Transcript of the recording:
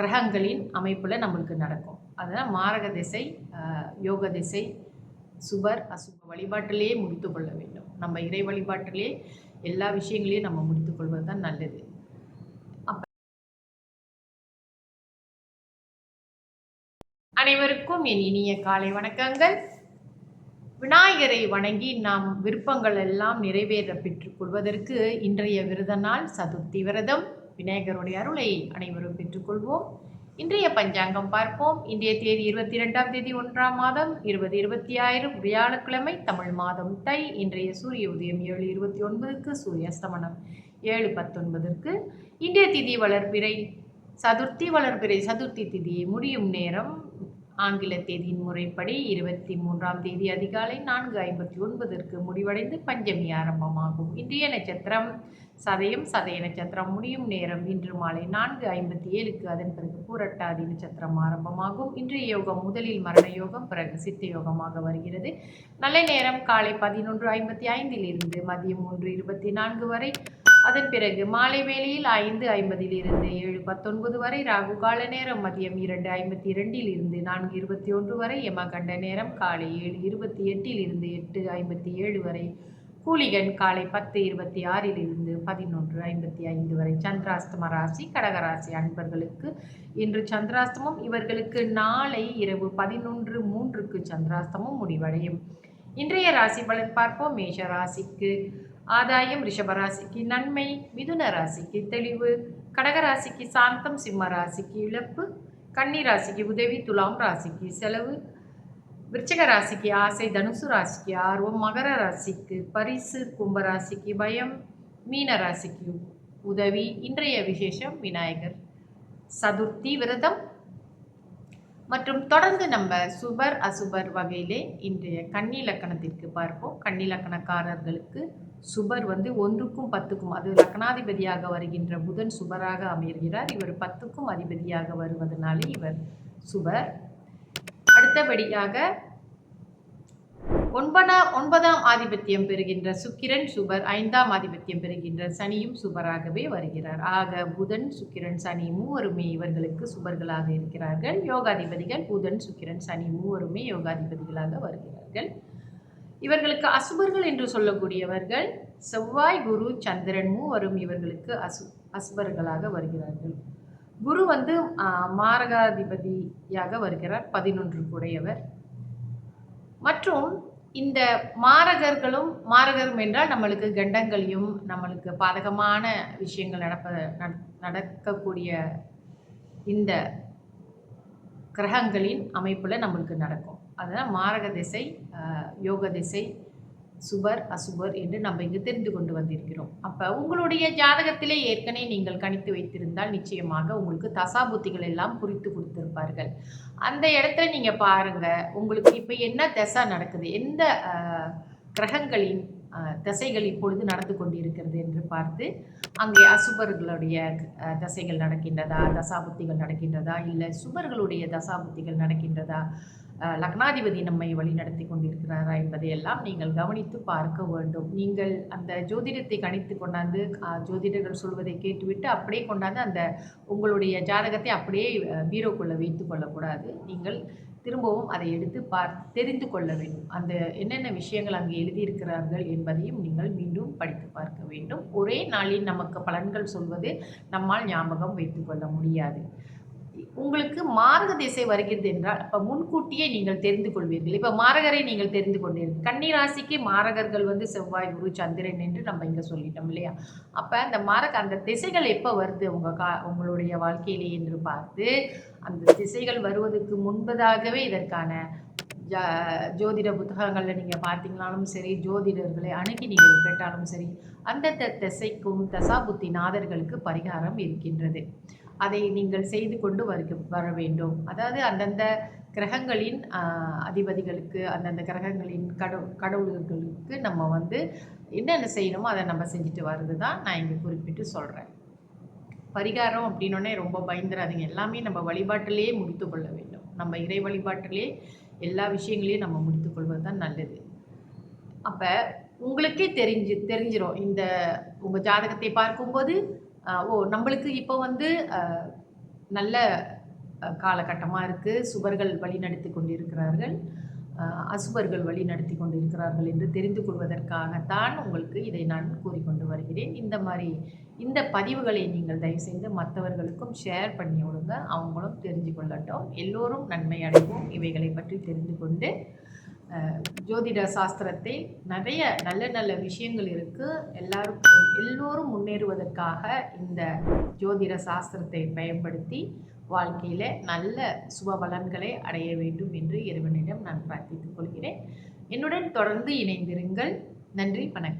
கிரகங்களின் அமைப்பில் நம்மளுக்கு நடக்கும். அதனால் மாரக திசை, யோக திசை, சுபர் அசுப வழிபாட்டிலே முடித்து கொள்ள வேண்டும். நம்ம இறை வழிபாட்டிலே எல்லா விஷயங்களையும் நம்ம முடித்து கொள்வது தான் நல்லது. அனைவருக்கும் என் இனிய காலை வணக்கங்கள். விநாயகரை வணங்கி நாம் விருப்பங்கள் எல்லாம் நிறைவேற பெற்றுக் கொள்வதற்கு இன்றைய விரத நாள் சதுர்த்தி விரதம். விநாயகருடைய அருளை அனைவரும் பெற்றுக்கொள்வோம். இன்றைய பஞ்சாங்கம் பார்ப்போம். இன்றைய தேதி 22ஆம் தேதி 1ஆம் மாதம் 2026 வியாழக்கிழமை, தமிழ் மாதம் தை. இன்றைய சூரிய உதயம் 7:29க்கு, சூரிய அஸ்தமனம் 7:19க்கு. இன்றைய திதி வளர்பிறை சதுர்த்தி. வளர்பிறை சதுர்த்தி திதி முடியும் நேரம் ஆங்கில தேதியின் முறைப்படி 23ஆம் தேதி அதிகாலை 4:59க்கு முடிவடைந்து பஞ்சமி ஆரம்பமாகும். இன்றைய நட்சத்திரம் சதயம். சதய நட்சத்திரம் முடியும் நேரம் இன்று மாலை 4:57க்கு. அதன் பிறகு பூரட்டாதி நட்சத்திரம் ஆரம்பமாகும். இன்றைய யோகம் முதலில் மரண யோகம், பிறகு சித்த யோகமாக வருகிறது. நல்ல நேரம் காலை 11:55 மதியம் 1:24 வரை. அதன் பிறகு மாலை வேளையில் 5:50 7:19 வரை. ராகு கால நேரம் மதியம் 2:52 4:21 வரை. யமகண்ட நேரம் காலை 7:28 8:57 வரை. கூலிகன் காலை 10:26 11:55 வரை. சந்திராஸ்தம ராசி கடகராசி அன்பர்களுக்கு இன்று சந்திராஸ்தமம். இவர்களுக்கு நாளை இரவு 11:03க்கு சந்திராஸ்தமம் முடிவடையும். இன்றைய ராசி பலன் பார்ப்போம். மேஷ ராசிக்கு ஆதாயம், ரிஷபராசிக்கு நன்மை, மிதுன ராசிக்கு தெளிவு, கடகராசிக்கு சாந்தம், சிம்ம ராசிக்கு இழப்பு, கன்னி ராசிக்கு உதவி, துலாம் ராசிக்கு செலவு, விருச்சிக ராசிக்கு ஆசை, தனுசு ராசிக்கு ஆர்வம், மகர ராசிக்கு பரிசு, கும்பராசிக்கு பயம், மீன ராசிக்கு உதவி. இன்றைய விசேஷம் விநாயகர் சதுர்த்தி விரதம். மற்றும் தொடர்ந்து நம்ம சுபர் அசுபர் வகையிலே இன்றைய கன்னி லக்கணத்திற்கு பார்ப்போம். கன்னி லக்கணக்காரர்களுக்கு சுபர் 1க்கும் 10க்கும், அது லக்னாதிபதியாக வருகின்ற புதன் சுபராக அமைகிறார். இவர் 10க்கும் அதிபதியாக வருவதனாலே இவர் சுபர். அடுத்தபடியாக 9ஆம் ஆதிபத்தியம் பெறுகின்ற சுக்கிரன் சுபர், 5ஆம் ஆதிபத்தியம் பெறுகின்ற சனியும் சுபராகவே வருகிறார். ஆக புதன் சுக்கிரன் சனி மூவருமே இவர்களுக்கு சுபர்களாக இருக்கிறார்கள். யோகாதிபதிகள் புதன் சுக்கிரன் சனி மூவருமே யோகாதிபதிகளாக வருகிறார்கள். இவர்களுக்கு அசுபர்கள் என்று சொல்லக்கூடியவர்கள் செவ்வாய், குரு, சந்திரன் மூவரும் இவர்களுக்கு அசுபர்களாக வருகிறார்கள். குரு மாரகாதிபதியாக வருகிறார், 11 கூடையவர். மற்றும் இந்த மாரகரும் என்றால் நம்மளுக்கு கண்டங்களையும் நம்மளுக்கு பாதகமான விஷயங்கள் நடக்கக்கூடிய இந்த கிரகங்களின் அமைப்பில் நம்மளுக்கு நடக்கும். அதனால் மாரக திசை, யோக திசை, சுபர் அசுபர் என்று நம்ம இங்கு தெரிந்து கொண்டு வந்திருக்கிறோம். அப்போ உங்களுடைய ஜாதகத்திலே ஏற்கனவே நீங்கள் கணித்து வைத்திருந்தால் நிச்சயமாக உங்களுக்கு தசாபுத்திகள் எல்லாம் குறித்து கொடுத்திருப்பார்கள். அந்த இடத்துல நீங்கள் பாருங்கள், உங்களுக்கு இப்போ என்ன தசை நடக்குது, எந்த கிரகங்களின் தசைகள் இப்பொழுது நடந்து கொண்டிருக்கிறது என்று பார்த்து அங்கே அசுபர்களுடைய தசைகள் நடக்கின்றதா, தசாபுத்திகள் நடக்கின்றதா, இல்லை சுபர்களுடைய தசாபுத்திகள் நடக்கின்றதா, லக்னாதிபதி நம்மை வழி நடத்தி கொண்டிருக்கிறாரா என்பதையெல்லாம் நீங்கள் கவனித்து பார்க்க வேண்டும். நீங்கள் அந்த ஜோதிடத்தை கணித்து கொண்டாந்து ஜோதிடர்கள் சொல்வதை கேட்டுவிட்டு அப்படியே கொண்டாந்து அந்த உங்களுடைய ஜாதகத்தை அப்படியே பீரோக்குள்ளே வைத்து கொள்ளக்கூடாது. நீங்கள் திரும்பவும் அதை எடுத்து தெரிந்து கொள்ள வேண்டும். அந்த என்னென்ன விஷயங்கள் அங்கே எழுதியிருக்கிறார்கள் என்பதையும் நீங்கள் மீண்டும் படித்து பார்க்க வேண்டும். ஒரே நாளில் நமக்கு பலன்கள் சொல்வது நம்மால் ஞாபகம் வைத்து கொள்ள முடியாது. உங்களுக்கு மாரக திசை வருகிறது என்றால் அப்போ முன்கூட்டியே நீங்கள் தெரிந்து கொள்வீர்கள். இப்போ மாரகரை நீங்கள் தெரிந்து கொண்டீர்கள். கன்னி ராசிக்கு மாரகர்கள் செவ்வாய், குரு, சந்திரன் என்று நம்ம இங்கே சொல்லிட்டோம் இல்லையா? அப்போ அந்த திசைகள் எப்போ வருது உங்களுடைய வாழ்க்கையிலே என்று பார்த்து அந்த திசைகள் வருவதற்கு முன்பதாகவே இதற்கான ஜோதிட புத்தகங்களில் நீங்கள் பார்த்தீங்கனாலும் சரி, ஜோதிடர்களை அணுகி நீங்கள் கேட்டாலும் சரி, அந்த திசைக்கும் தசாபுத்தி நாதர்களுக்கு பரிகாரம் இருக்கின்றது. அதை நீங்கள் செய்து கொண்டு வர வேண்டும். அதாவது அந்தந்த கிரகங்களின் அதிபதிகளுக்கு, அந்தந்த கிரகங்களின் கடவுள்களுக்கு நம்ம என்னென்ன செய்யணுமோ அதை நம்ம செஞ்சுட்டு வர்றது தான் நான் இங்கே குறிப்பிட்டு சொல்கிறேன். பரிகாரம் அப்படின்னோடனே ரொம்ப பயந்துடாதீங்க. எல்லாமே நம்ம வழிபாட்டிலேயே முடித்து கொள்ள வேண்டும். நம்ம இறை வழிபாட்டிலே எல்லா விஷயங்களையும் நம்ம முடித்து கொள்வது தான் நல்லது. அப்போ உங்களுக்கே தெரிஞ்சிடும். உங்கள் ஜாதகத்தை பார்க்கும்போது நம்மளுக்கு இப்போ நல்ல காலகட்டமாக இருக்குது. சுபர்கள் வழிநடத்தி கொண்டிருக்கிறார்கள், அசுபர்கள் வழி நடத்தி கொண்டிருக்கிறார்கள் என்று தெரிந்து கொள்வதற்காகத்தான் உங்களுக்கு இதை நான் கூறிக்கொண்டு வருகிறேன். இந்த பதிவுகளை நீங்கள் தயவுசெய்து மற்றவர்களுக்கும் ஷேர் பண்ணி விடுங்க. அவங்களும் தெரிஞ்சு கொள்ளட்டும். எல்லோரும் நன்மை அடைவோம். இவைகளை பற்றி தெரிந்து கொண்டு ஜோதிட சாஸ்திரத்தில் நிறைய நல்ல நல்ல விஷயங்கள் இருக்குது. எல்லோரும் முன்னேறுவதற்காக இந்த ஜோதிட சாஸ்திரத்தை பயன்படுத்தி வாழ்க்கையில் நல்ல சுப பலன்களை அடைய வேண்டும் என்று இறைவனிடம் நான் பிரார்த்தித்துக் கொள்கிறேன். என்னுடன் தொடர்ந்து இணைந்திருங்கள். நன்றி, வணக்கம்.